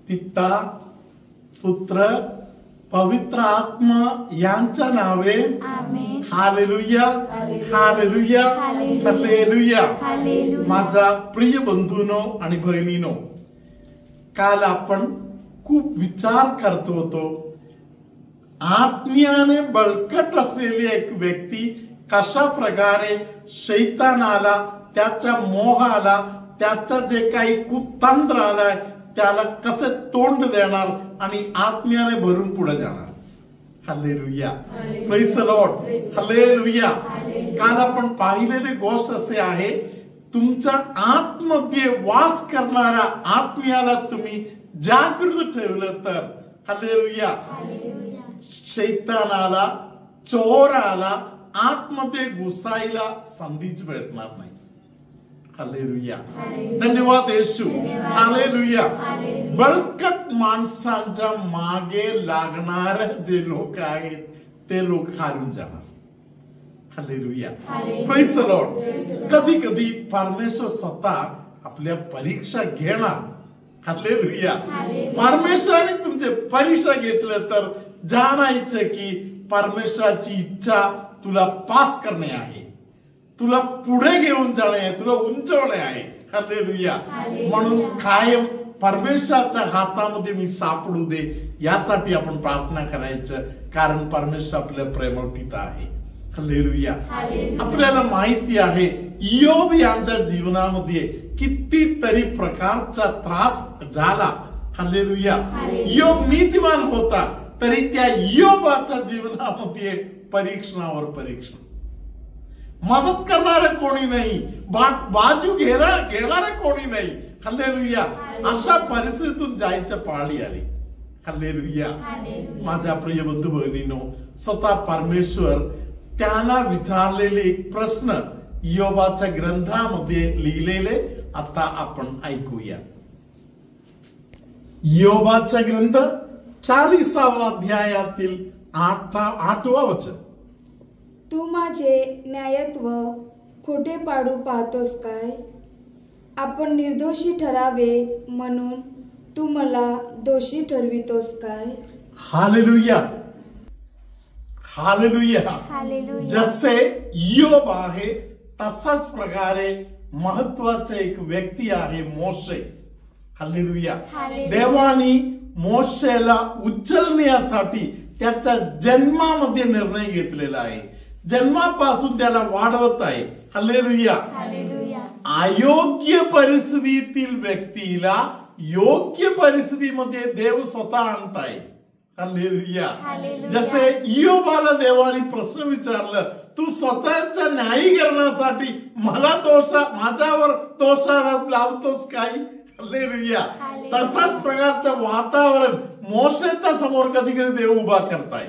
पिता पुत्र पवित्र आत्मा यांच्या नावे आमेन. Hallelujah hallelujah hallelujah. माझा प्रिय बंधूनो आणि बहिणीनो, काल आपण खूप विचार करतो होतो. आत्म्याने बळकट असलेली एक व्यक्ती कशा प्रकारे शैतानाला, त्याच्या मोहाला, त्याचा जे काही कुतंत्र आलाय त्याला कसे तोंड देणार आणि आत्म्याने भरून पुढे जाणार. Hallelujah, praise the Lord, hallelujah. काल आपण पाहिलेली गोष्ट असे आहे, तुमच्या आतमध्ये वास करणाऱ्या आत्म्याला तुम्ही जागृत ठेवलं तर हालेलुया, शैतानाला, चोराला आतमध्ये घुसायला संधीच भेटणार नाही. हालेलुया, धन्यवाद येशू. हालेलुया. बळकट माणसांच्या मागे लागणारे जे लोक आहेत ते लोक हारून जाणार. Hallelujah, praise the Lord. कधी कधी परमेश्वर स्वतः आपल्या परीक्षा घेणार. हालेलुया. परमेश्वराने तुमचे परीक्षा घेतलं तर जाणायचं की परमेश्वराची इच्छा तुला पास करणे आहे, तुला पुढे घेऊन जाणे आहे, तुला उंचवणे आहे. हालेलुया. म्हणून कायम परमेश्वराच्या हातामध्ये मी सापडू दे यासाठी आपण प्रार्थना करायचं, कारण परमेश्वर आपल्या प्रेमळ पिता आहे. हालेलुया. आपल्याला माहिती आहे इयोब यांच्या जीवनामध्ये कितीतरी प्रकारचा त्रास झाला. हालेलुया. इयोब नीतिमान होता तरी त्या इयोबाच्या जीवनामध्ये परीक्षणावर परीक्षण, मदत करणारे कोणी नाही, बाजू घेणारे कोणी नाही. हालेलुया. अशा परिस्थितीतून जायचं पाळी आली. हालेलुया. माझ्या प्रिय बंधू भगिनींनो, स्वतः परमेश्वर त्यांना विचारलेले एक प्रश्न इयोबाच्या ग्रंथामध्ये लिहिलेले आता आपण ऐकूया. इयोबाचा ग्रंथ 40वा अध्यायातील 8वा वचन. तू माझे न्यायत्व खोटे पाडू पाहतोस काय? आपण निर्दोषी ठरावे म्हणून तू मला दोषी ठरवितोस काय? Hallelujah hallelujah. जसे इयोब आहे तसाच प्रकारे महत्वाचे एक व्यक्ती आहे मोशे. हालेलुया. देवानी मोशेला उचलण्यासाठी त्याच्या जन्मामध्ये निर्णय घेतलेला आहे, जन्मापासून त्याला वाढवत आहे. हालेलुया. अयोग्य परिस्थितीतील व्यक्तीला योग्य परिस्थितीमध्ये देव स्वतः आणत आहे. हालेलुया. जसे इयोबाला देवाने प्रश्न विचारलं, तू स्वतःच्या न्यायीकरणासाठी माझ्यावर दोषारोप लावतोस काय? हालेलुया. तसाच प्रकारचं वातावरण मोशेच्या समोर कधी कधी देव उभा करताय.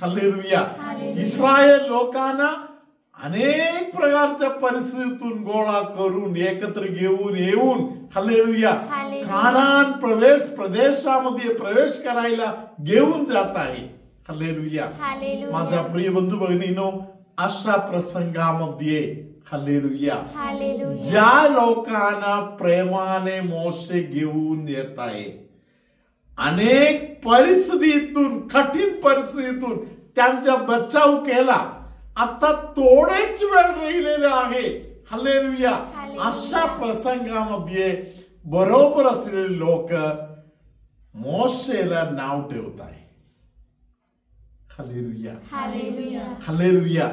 हालेलुया. इस्रायल लोकांना अनेक प्रकारच्या परिस्थितीतून गोळा करून एकत्र घेऊन येऊन हालेलुया कानान प्रदेशामध्ये प्रवेश करायला घेऊन जात आहे. हालेलुया. माझा प्रिय बंधू भगिनींनो, अशा प्रसंगामध्ये हालेलुया ज्या लोकांना प्रेमाने मोशे घेऊन येत आहे, अनेक परिस्थितीतून, कठीण परिस्थितीतून त्यांचा बचाव केला, आता थोडेच वेळ राहिलेले आहे. हालेलुया. अशा प्रसंगामध्ये बरोबर असलेले लोक मोशेला नाव ठेवत आहे. Hallelujah hallelujah.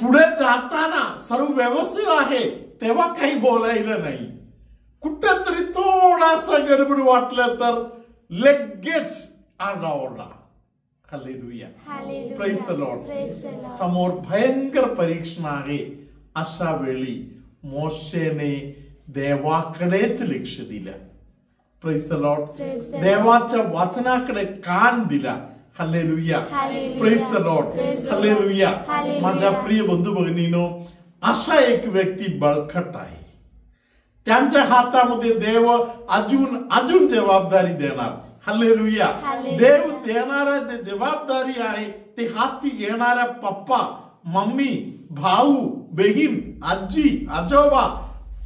पुढे जाताना सर्व व्यवस्थित आहे तेव्हा काही बोलायला नाही, कुठेतरी थोडासा गडबड वाटलं तर लगेच आरडाओरडा. हालेलुया. Praise the Lord. समोर भयंकर परीक्षा आहे. अशा वेळी मोशेने देवाकडेच लक्ष दिलं. Praise the Lord. देवाच्या वचनाकडे कान दिला. Hallelujah. Praise the Lord. Hallelujah. माझ्या प्रिय बंधू भगिनींनो, अशा एक व्यक्ती बळकट आहे. त्यांच्या हातामध्ये देव अजून जबाबदारी देणार. हालेलुया. देव देणारा जे जबाबदारी आहे ते हाती घेणाऱ्या पप्पा, मम्मी, भाऊ, बहीण, आजी, आजोबा,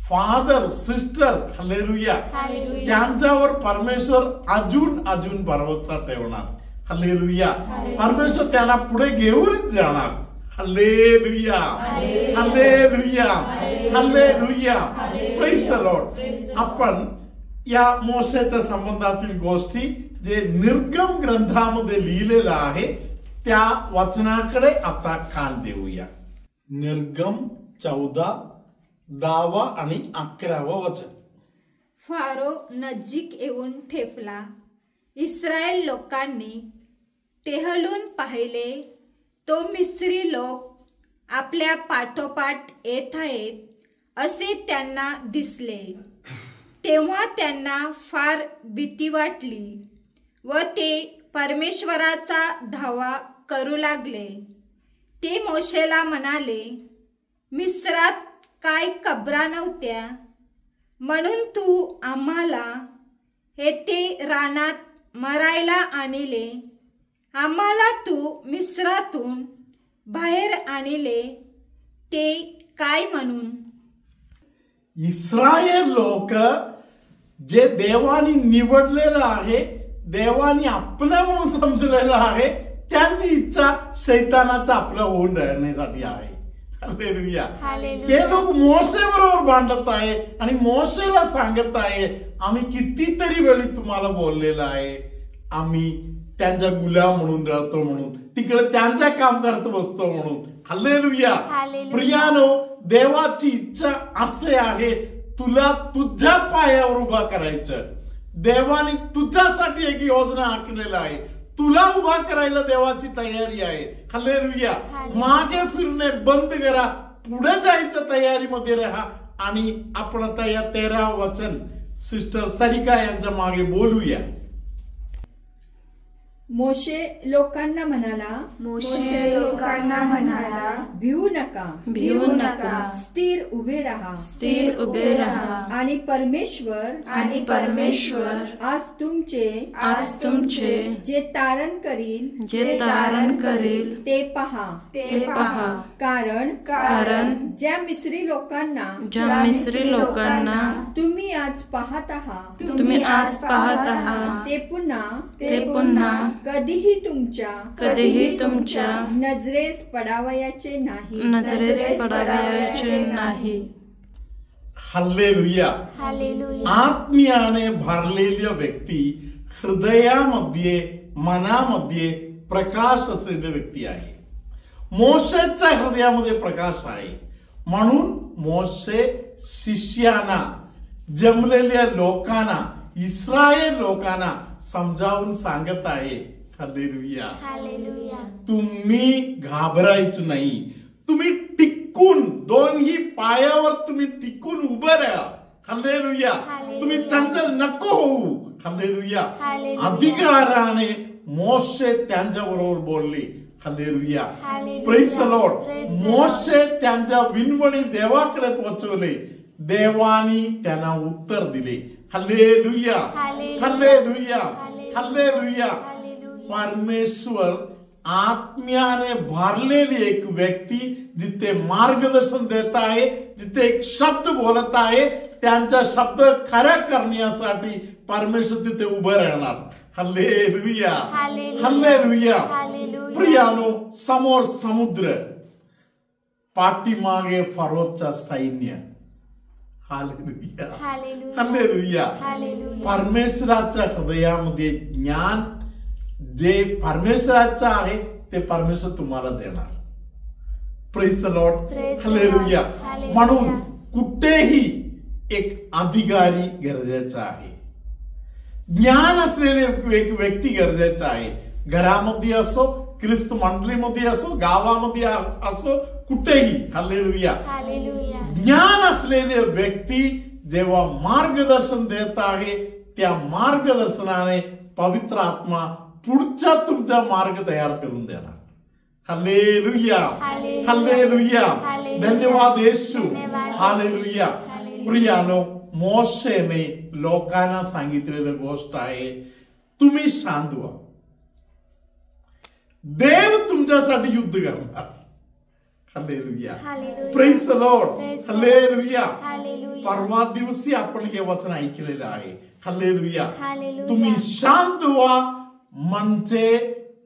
फादर, सिस्टर, हालेलुया, त्यांच्यावर परमेश्वर अजून भरोसा ठेवणार. हालेलुया. परमेश्वर त्याला पुढे घेऊनच जाणार. Hallelujah, hallelujah, hallelujah. Praise the Lord. आपण या मोशेच्या संबंधातील गोष्टी जे निर्गम ग्रंथामध्ये लिहिलेलं आहे त्या वचनाकडे आता कान देऊया. निर्गम 14, 10 आणि 11 वचन. फारो नजीक येऊन ठेपला. इस्रायल लोकांनी टेहलून पाहिले तो मिस्री लोक आपल्या पाठोपाठ येत आहेत असे त्यांना दिसले. तेव्हा त्यांना फार भीती वाटली व ते परमेश्वराचा धावा करू लागले. ते मोशेला म्हणाले, मिस्रात काय कबरा नव्हत्या म्हणून तू आम्हाला येथे रानात मरायला आणले. आम्हाला तू मिस्रातून बाहेर आणले ते काय म्हणून. इस्रायल लोक जे देवानी निवडलेलं आहे, देवानी आपलं म्हणून समजलेलं आहे, त्यांची इच्छा शैतानाचं आपलं होऊन राहण्यासाठी आहे. हालेलुया. हे लोक मोशे बरोबर भांडत आहे आणि मोशेला सांगत आहे, आम्ही कितीतरी वेळी तुम्हाला बोललेलं आहे, आम्ही त्यांच्या गुलाम म्हणून राहतो, म्हणून तिकडे त्यांच्या काम करत बसतो म्हणून. हालेलुया. प्रियानो, देवाची इच्छा असे आहे, तुला तुझ्या पायावर उभा करायचं. देवाने तुझ्यासाठी एक योजना आखलेला आहे, तुला उभा करायला देवाची तयारी आहे. हालेलुया. मागे फिरणे बंद करा, पुढे जायचं तयारीमध्ये राहा. आणि आपण आता या 13 वचन सिस्टर सरिका यांच्या मागे बोलूया. मोशे लोकांना म्हणाला, भिवू नका, स्थिर उभे राहा. आणि परमेश्वर आज तुमचे जे तारण करील ते पहा. कारण ज्या मिस्री लोकांना तुम्ही आज पाहत आहात ते पुन्हा कधीही तुमच्या नजरेस पडावयाचे नाही. हालेलुया. आत्म्याने भरलेली व्यक्ती हृदयामध्ये, मनामध्ये प्रकाश असलेली व्यक्ती आहे. मोशेच्या हृदयामध्ये प्रकाश आहे म्हणून मोशे शिष्यांना, जमलेल्या लोकांना, इस्रायल लोकांना समजावून सांगत आहे. हालेलुया. तुम्ही घाबरायचं नाही, तुम्ही टिकून दोन्ही पायावर तुम्ही टिकून उभं राहा. हालेलुया. तुम्ही चंचल नको होऊ. हालेलुया. अधिकाराने मोशे त्यांच्या बरोबर बोलले. Hallelujah. Praise the lord. Moshe त्यांच्या विनवणी देवाकडे पोहोचवले, देवानी त्यांना उत्तर दिले. Hallelujah, hallelujah, hallelujah. परमेश्वर आत्म्याने भरलेली एक व्यक्ती जिथे मार्गदर्शन देत आहे, जिथे एक शब्द बोलत आहे, त्यांचा शब्द खरा करण्यासाठी परमेश्वर तिथे उभं राहणार. Hallelujah, hallelujah. प्रियानो, समोर समुद्र, पाठीमागे फरोचा सैन्य. Hallelujah, hallelujah. परमेश्वराच्या हृदयामध्ये ज्ञान जे परमेश्वराचं आहे ते परमेश्वर तुम्हाला देणार. Praise the Lord. हालेलुया. म्हणून कुठेही एक अधिकारी गरजेचा आहे, ज्ञान असलेले एक व्यक्ती गरजेचा आहे. घरामध्ये असो, ख्रिस्त मंडळीमध्ये असो, गावामध्ये असो, कुठेही. हालेलुया. ज्ञान असलेले व्यक्ती जेव्हा मार्गदर्शन देत आहे, त्या मार्गदर्शनाने पवित्र आत्मा पुढचा तुमचा मार्ग तयार करून देणार. Hallelujah, hallelujah. धन्यवाद येशू. हालेलुया. प्रियानो, मोशेने लोकांना सांगितलेली गोष्ट आहे, तुम्ही शांत व्हा, देव तुमच्यासाठी युद्ध करणार. Hallelujah, praise the Lord, hallelujah. परवा दिवशी आपण हे वचन ऐकलेलं आहे. हालेलुया. तुम्ही शांत व्हा म्हणजे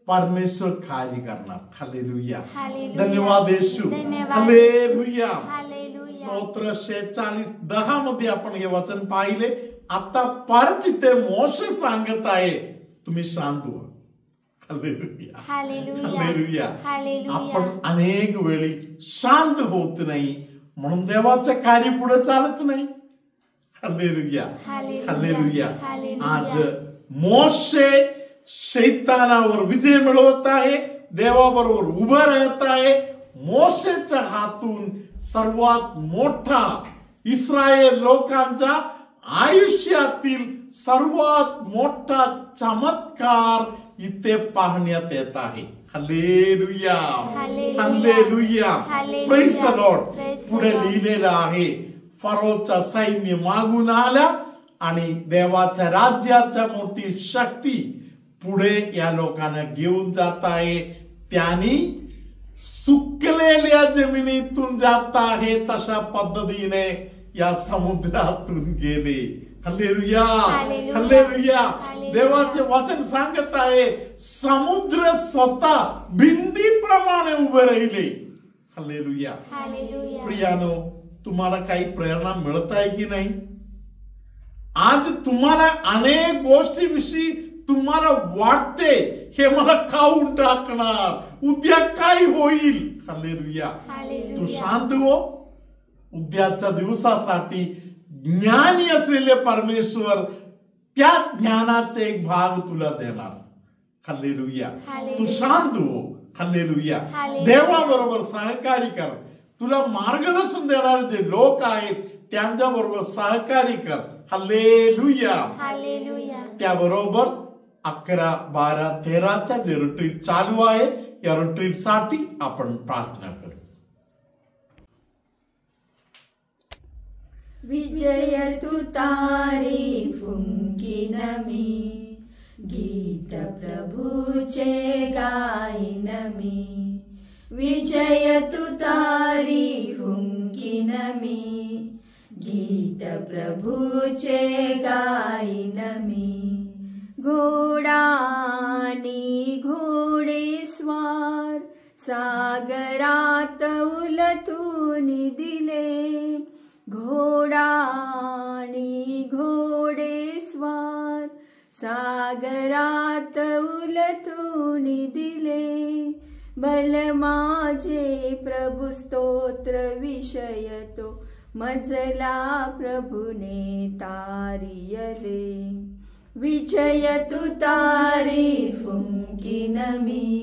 परमेश्वर कार्य करणार. हालेलुया, धन्यवाद येशू. हालेलुया. स्तोत्र 46:10 मध्ये आपण हे वचन पाहिले. आता परत इथे मोशे सांगत आहे तुम्ही शांत व्हा. Hallelujah, hallelujah. आपण अनेक वेळी शांत होत नाही म्हणून देवाचं कार्य पुढे चालत नाही. Hallelujah, hallelujah. आज मोशे शैतानावर विजय मिळवत आहे, देवाबरोबर उभं राहत आहे. मोशेच्या हातून सर्वात मोठा इस्रायल लोकांच्या आयुष्यातील सर्वात मोठा चमत्कार इथे पाहण्यात येत आहे. Hallelujah, hallelujah, praise the Lord. पुढे लिहिलेलं आहे फरोचा सैन्य मागून आला आणि देवाच्या राज्याच्या मोठी शक्ती पुढे या लोकांना घेऊन जात आहे. त्यांनी सुकलेल्या जमिनीतून जात आहे तशा पद्धतीने या समुद्रातून गेले. Hallelujah, hallelujah. देवाचे वचन सांगत आहे समुद्र स्वतः भिंतीप्रमाणे उभे राहिले. हालेलुया. प्रियानो, तुम्हाला काही प्रेरणा मिळत आहे की नाही? आज तुम्हाला अनेक गोष्टीविषयी तुम्हाला वाटते हे मला खाऊन टाकणार, उद्या काय होईल. हालेलुया. तू शांत हो. उद्याच्या दिवसासाठी ज्ञानी असलेले परमेश्वर त्या ज्ञानाचे एक भाग तुला देणार. हालेलुया. तू शांत हो. हालेलुया. देवाबरोबर सहकार्य कर. तुला मार्गदर्शन देणारे जे लोक आहेत त्यांच्या बरोबर सहकार्य कर. हालेलुया. त्याबरोबर 11, 12, 13चा जे रिट्रीट चालू आहे या रिट्रीट साठी आपण प्रार्थना करू. विजय तू तारीफ उनकी नमी, गीत प्रभूचे गाईन मी. विजय तू तारीफ उनकी नमी, गीत प्रभूचे गाईन मी. घोडानी घोडे स्वार सागरात उलटून दिले. घोडानी घोडे स्वार सागरात उलटून दिले. बल माझे प्रभु स्तोत्र विषय तो मजला प्रभुने तारियले. विजय तू तारीफ उनकी नमी,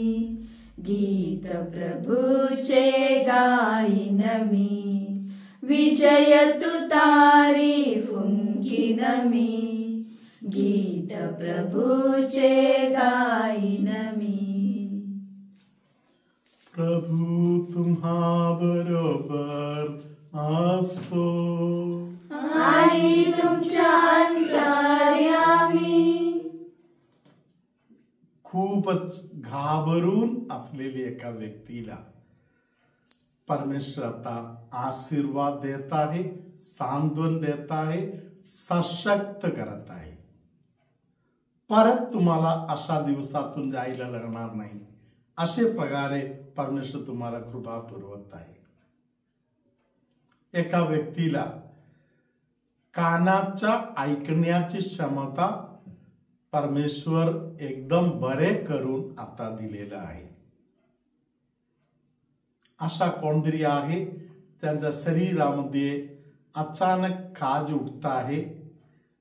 गीत प्रभूचे गाईन मी. विजय तू तारीफ उनकी नमी, गीत प्रभूचे गाईन मी. प्रभु तुम्हा बरोबर असो आणि तुमच्या अंतर्यामी. खूपच घाबरून असलेली एका व्यक्तीला परमेश्वर आता आशीर्वाद देत आहे, सांत्वन देत आहे, सशक्त करत आहे. परत तुम्हाला अशा दिवसातून जायला लागणार नाही. अशा प्रकारे परमेश्वर तुम्हाला कृपा पुरवत आहे. एका व्यक्तीला कानाच्या ऐकण्याची क्षमता परमेश्वर एकदम बरे करून आता दिलेला आहे. अशा कोणतरी आहे त्यांच्या शरीरामध्ये अचानक खाज उठत आहे.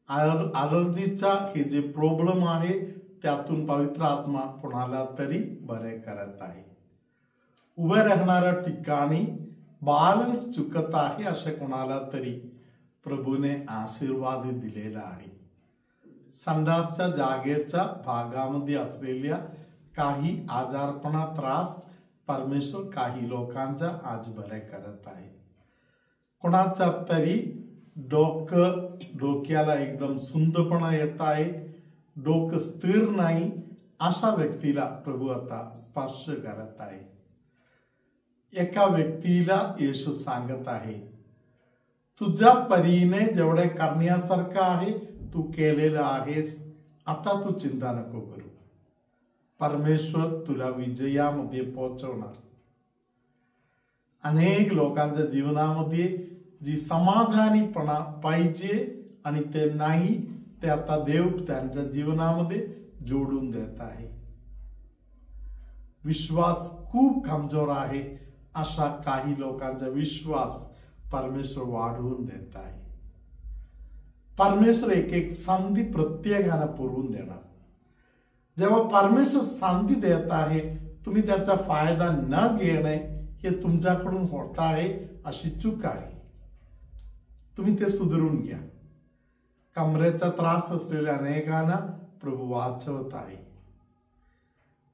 अलर्जीचा हे जे प्रॉब्लेम आहे त्यातून पवित्र आत्मा कोणाला तरी बरे करत आहे. उभे राहणाऱ्या ठिकाणी बॅलन्स चुकत आहे असे कोणाला तरी प्रभूने आशीर्वाद दिलेला आहे. संडासच्या जागेच्या भागामध्ये असलेल्या काही आजारपणा त्रास परमेश्वर काही लोकांचा आज बरे करत आहे. कोणाचा तरी डोक्याला एकदम सुंदपणा येत आहे, डोकं स्थिर नाही, अशा व्यक्तीला प्रभू आता स्पर्श करत आहे. एका व्यक्तीला येशू सांगत आहे, तुझ्या परीने जेवढे करण्यासारखं आहे तू केलेलं आहेस, आता तू चिंता नको करू. परमेश्वर तुला विजयामध्ये पोहोचवणार. अनेक लोकांच्या जीवनामध्ये जी समाधानीपणा पाहिजे आणि ते नाही, ते आता देव त्यांच्या जीवनामध्ये जोडून देत आहे. विश्वास खूप कमजोर आहे, अशा काही लोकांचा विश्वास परमेश्वर वाढवून देत आहे. परमेश्वर एक एक संधी प्रत्येकाला पुरवून देणार. जेव्हा परमेश्वर संधी देत आहे, तुम्ही त्याचा फायदा न घेणे हे तुमच्याकडून होत आहे, अशी चूक आहे. तुम्ही ते सुधारून घ्या. कमरेचा त्रास असलेल्या अनेकांना प्रभू वाचवत आहे.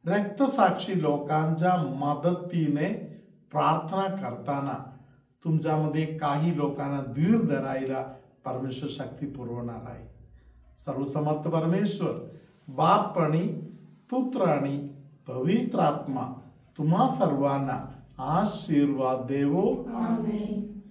रक्तसाक्षी लोकांच्या मदतीने प्रार्थना करताना तुमच्यामध्ये काही लोकांना धीर धरायला परमेश्वर शक्ती पुरवणार आहे. सर्वसमर्थ परमेश्वर बाप आणि पुत्र आणि पवित्र आत्मा तुम्हा सर्वांना आशीर्वाद देवो. आमेन.